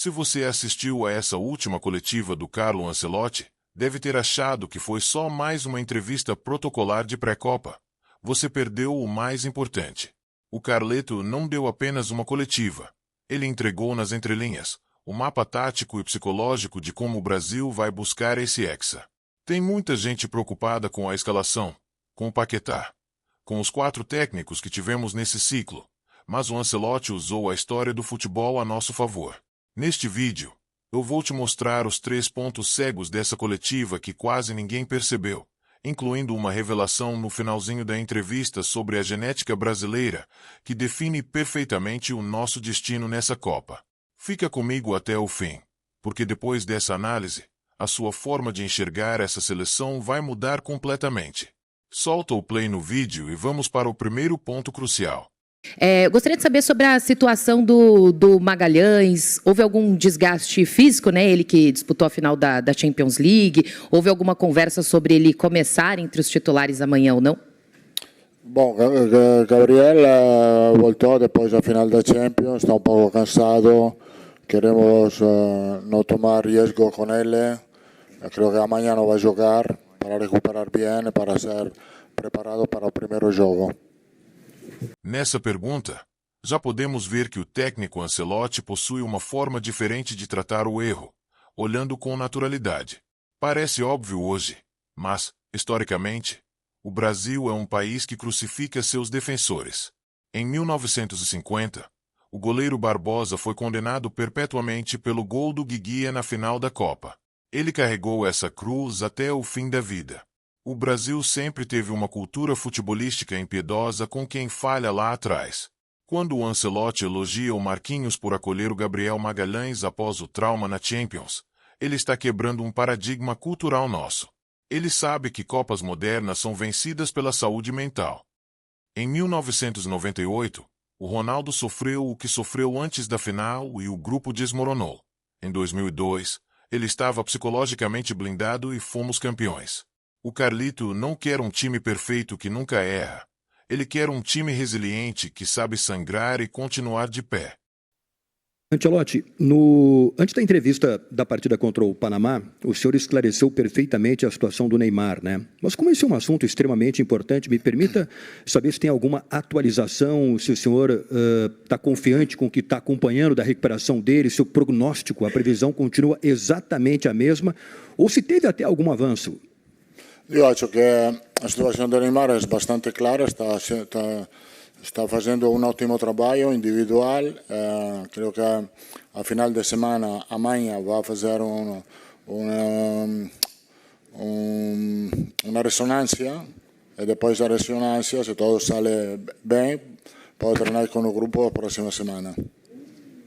Se você assistiu a essa última coletiva do Carlo Ancelotti, deve ter achado que foi só mais uma entrevista protocolar de pré-Copa. Você perdeu o mais importante. O Carleto não deu apenas uma coletiva. Ele entregou nas entrelinhas o mapa tático e psicológico de como o Brasil vai buscar esse hexa. Tem muita gente preocupada com a escalação, com o Paquetá, com os 4 técnicos que tivemos nesse ciclo, mas o Ancelotti usou a história do futebol a nosso favor. Neste vídeo, eu vou te mostrar os 3 pontos cegos dessa coletiva que quase ninguém percebeu, incluindo uma revelação no finalzinho da entrevista sobre a genética brasileira, que define perfeitamente o nosso destino nessa Copa. Fica comigo até o fim, porque depois dessa análise, a sua forma de enxergar essa seleção vai mudar completamente. Solta o play no vídeo e vamos para o primeiro ponto crucial. Gostaria de saber sobre a situação do Magalhães. Houve algum desgaste físico, né? Ele que disputou a final da Champions League. Houve alguma conversa sobre ele começar entre os titulares amanhã ou não? Bom, Gabriel voltou depois da final da Champions, está um pouco cansado. Queremos não tomar risco com ele. Creo que amanhã não vai jogar para recuperar bem e para ser preparado para o primeiro jogo. Nessa pergunta, já podemos ver que o técnico Ancelotti possui uma forma diferente de tratar o erro, olhando com naturalidade. Parece óbvio hoje, mas, historicamente, o Brasil é um país que crucifica seus defensores. Em 1950, o goleiro Barbosa foi condenado perpetuamente pelo gol do Guiguia na final da Copa. Ele carregou essa cruz até o fim da vida. O Brasil sempre teve uma cultura futebolística impiedosa com quem falha lá atrás. Quando o Ancelotti elogia o Marquinhos por acolher o Gabriel Magalhães após o trauma na Champions, ele está quebrando um paradigma cultural nosso. Ele sabe que Copas modernas são vencidas pela saúde mental. Em 1998, o Ronaldo sofreu o que sofreu antes da final e o grupo desmoronou. Em 2002, ele estava psicologicamente blindado e fomos campeões. O Carlito não quer um time perfeito que nunca erra. Ele quer um time resiliente que sabe sangrar e continuar de pé. Ancelotti, antes da entrevista da partida contra o Panamá, o senhor esclareceu perfeitamente a situação do Neymar, né? Mas como esse é um assunto extremamente importante, me permita saber se tem alguma atualização, se o senhor está confiante com o que está acompanhando da recuperação dele, se o prognóstico, a previsão continua exatamente a mesma, ou se teve até algum avanço. Eu acho que a situação do Neymar é bastante clara, está fazendo um ótimo trabalho individual. Creio que a final de semana, amanhã, vai fazer uma ressonância. E depois da ressonância, se tudo sai bem, pode treinar com o grupo a próxima semana.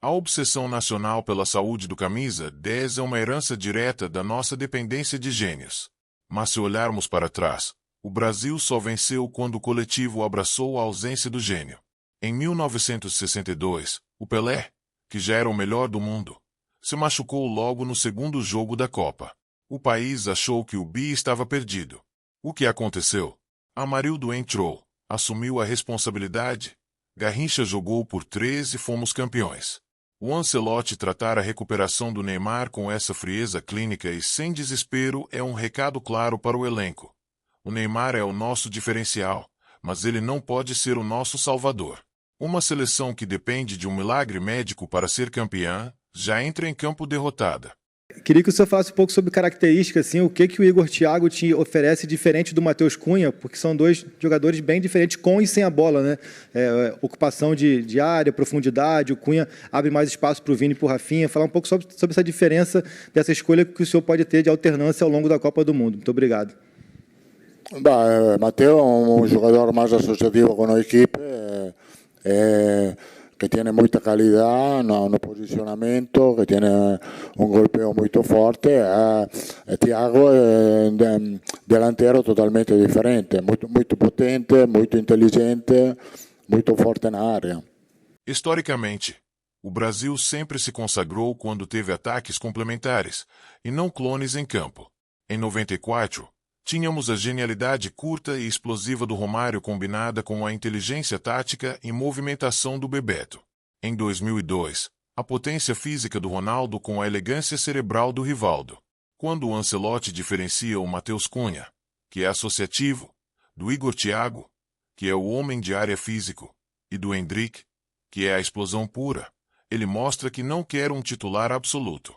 A obsessão nacional pela saúde do camisa 10 é uma herança direta da nossa dependência de gênios. Mas se olharmos para trás, o Brasil só venceu quando o coletivo abraçou a ausência do gênio. Em 1962, o Pelé, que já era o melhor do mundo, se machucou logo no segundo jogo da Copa. O país achou que o bi estava perdido. O que aconteceu? Amarildo entrou, assumiu a responsabilidade, Garrincha jogou por 3 e fomos campeões. O Ancelotti tratar a recuperação do Neymar com essa frieza clínica e sem desespero é um recado claro para o elenco. O Neymar é o nosso diferencial, mas ele não pode ser o nosso salvador. Uma seleção que depende de um milagre médico para ser campeã, já entra em campo derrotada. Queria que o senhor falasse um pouco sobre características, assim, o que o Igor Thiago te oferece diferente do Matheus Cunha, porque são 2 jogadores bem diferentes com e sem a bola, né? Ocupação de área, profundidade, o Cunha abre mais espaço para o Vini e para o Rafinha. Falar um pouco sobre essa diferença dessa escolha que o senhor pode ter de alternância ao longo da Copa do Mundo. Muito obrigado. Matteo è un giocatore más associativo con l'equipe, que tiene mucha calidad, un posicionamiento, que tiene un golpeo muy fuerte. Thiago è un delantero totalmente differente, muito potente, muito inteligente, muito forte na área. Historicamente, o Brasil sempre se consagrou quando teve ataques complementares, e não clones em campo. Em 94, tínhamos a genialidade curta e explosiva do Romário combinada com a inteligência tática e movimentação do Bebeto. Em 2002, A potência física do Ronaldo com a elegância cerebral do Rivaldo. Quando o Ancelotti diferencia o Matheus Cunha, que é associativo, do Igor Thiago, que é o homem de área físico, e do Endrick, que é a explosão pura, ele mostra que não quer um titular absoluto.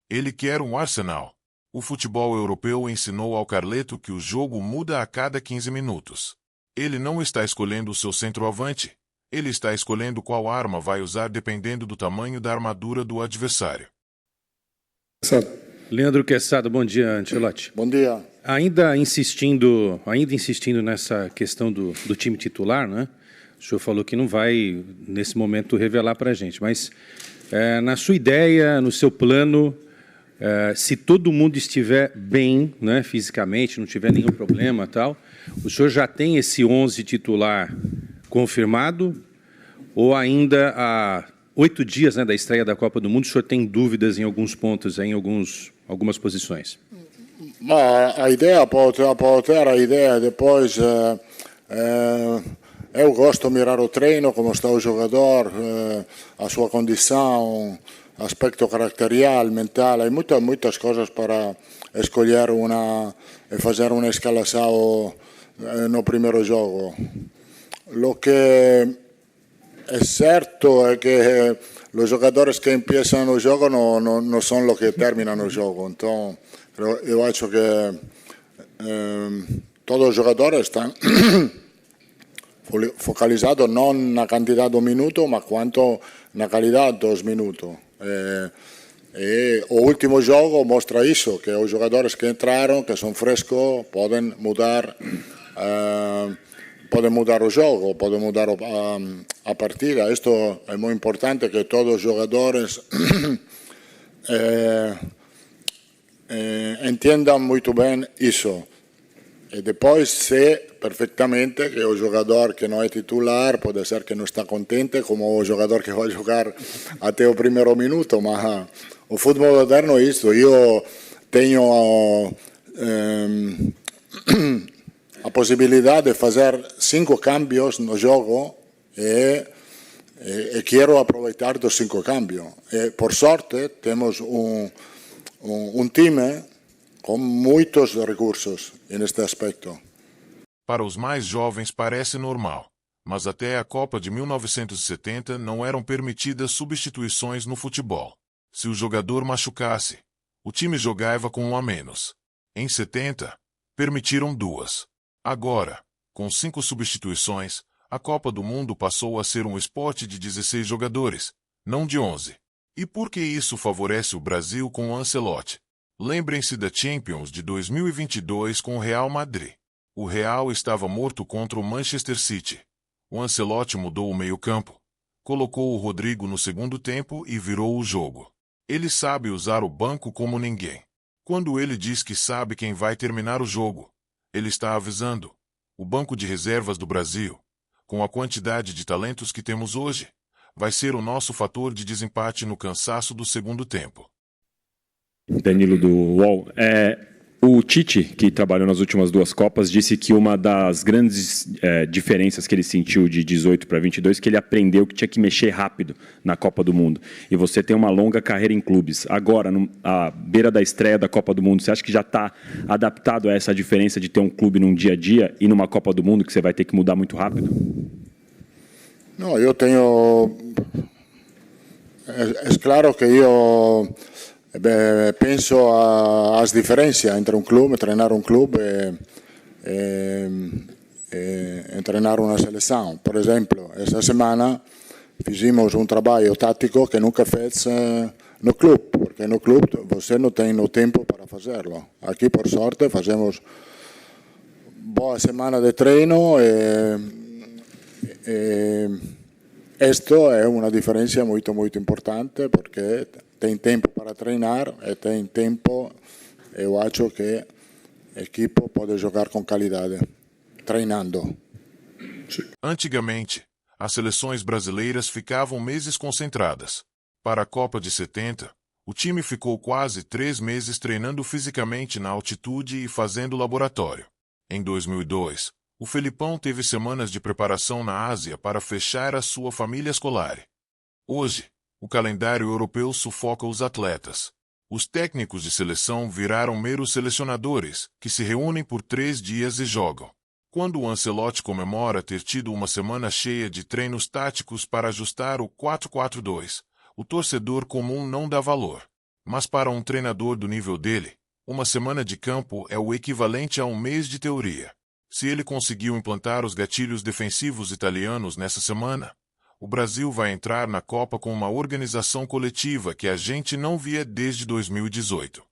Ele quer um Arsenal. O futebol europeu ensinou ao Carleto que o jogo muda a cada 15 minutos. Ele não está escolhendo o seu centroavante, ele está escolhendo qual arma vai usar dependendo do tamanho da armadura do adversário. Leandro Quesada, bom dia, Ancelotti. Bom dia. Ainda insistindo nessa questão do time titular, né? O senhor falou que não vai, nesse momento, revelar para a gente, mas na sua ideia, no seu plano, se todo mundo estiver bem, né, fisicamente, não tiver nenhum problema tal, o senhor já tem esse 11 titular confirmado? Ou ainda há 8 dias, né, da estreia da Copa do Mundo, o senhor tem dúvidas em alguns pontos, em algumas posições? Ma a ideia pode ter a ideia, depois eu gosto de mirar o treino, como está o jogador, a sua condição, aspecto caracterial, mental, há muitas coisas para escolher e fazer uma escalação no primeiro jogo. O que é certo é que os jogadores que começam o jogo não são os que terminam o jogo, então eu acho que todos os jogadores estão focalizados não na quantidade de minutos, mas quanto na qualidade dos minutos. O último jogo mostra isso, que os jogadores que entraram, que são frescos, podem mudar o jogo, podem mudar a partida. Isto é muito importante, que todos os jogadores entendam muito bem isso. E depois sei perfeitamente que o jogador que não é titular pode ser que não está contente, como o jogador que vai jogar até o primeiro minuto, mas o futebol moderno é isso. Eu tenho a possibilidade de fazer 5 cambios no jogo e quero aproveitar dos 5 cambios. E, por sorte, temos time com muitos recursos neste aspecto. Para os mais jovens parece normal, mas até a Copa de 1970 não eram permitidas substituições no futebol. Se o jogador machucasse, o time jogava com 1 a menos. Em 70, permitiram 2. Agora, com 5 substituições, a Copa do Mundo passou a ser um esporte de 16 jogadores, não de 11. E por que isso favorece o Brasil com o Ancelotti? Lembrem-se da Champions de 2022 com o Real Madrid. O Real estava morto contra o Manchester City. O Ancelotti mudou o meio-campo, colocou o Rodrigo no segundo tempo e virou o jogo. Ele sabe usar o banco como ninguém. Quando ele diz que sabe quem vai terminar o jogo, ele está avisando. O banco de reservas do Brasil, com a quantidade de talentos que temos hoje, vai ser o nosso fator de desempate no cansaço do segundo tempo. Danilo do UOL. O Tite, que trabalhou nas últimas 2 Copas, disse que uma das grandes diferenças que ele sentiu de 18 para 22 que ele aprendeu que tinha que mexer rápido na Copa do Mundo. E você tem uma longa carreira em clubes. Agora, à beira da estreia da Copa do Mundo, você acha que já está adaptado a essa diferença de ter um clube num dia a dia e numa Copa do Mundo que você vai ter que mudar muito rápido? Não, eu tenho... É claro que eu... penso às diferenças entre treinar um clube e treinar uma seleção. Por exemplo, esta semana fizemos um trabalho tático que nunca fez no clube, porque no clube você não tem o tempo para fazê-lo. Aqui, por sorte, fazemos boa semana de treino isto é uma diferença muito importante, porque tem tempo para treinar e tem tempo, eu acho que a equipe pode jogar com qualidade, treinando. Antigamente, as seleções brasileiras ficavam meses concentradas. Para a Copa de 70, o time ficou quase 3 meses treinando fisicamente na altitude e fazendo laboratório. Em 2002, o Felipão teve semanas de preparação na Ásia para fechar a sua família escolar. Hoje, O calendário europeu sufoca os atletas. Os técnicos de seleção viraram meros selecionadores, que se reúnem por 3 dias e jogam. Quando o Ancelotti comemora ter tido uma semana cheia de treinos táticos para ajustar o 4-4-2, o torcedor comum não dá valor. Mas para um treinador do nível dele, uma semana de campo é o equivalente a um mês de teoria. Se ele conseguiu implantar os gatilhos defensivos italianos nessa semana, o Brasil vai entrar na Copa com uma organização coletiva que a gente não via desde 2018.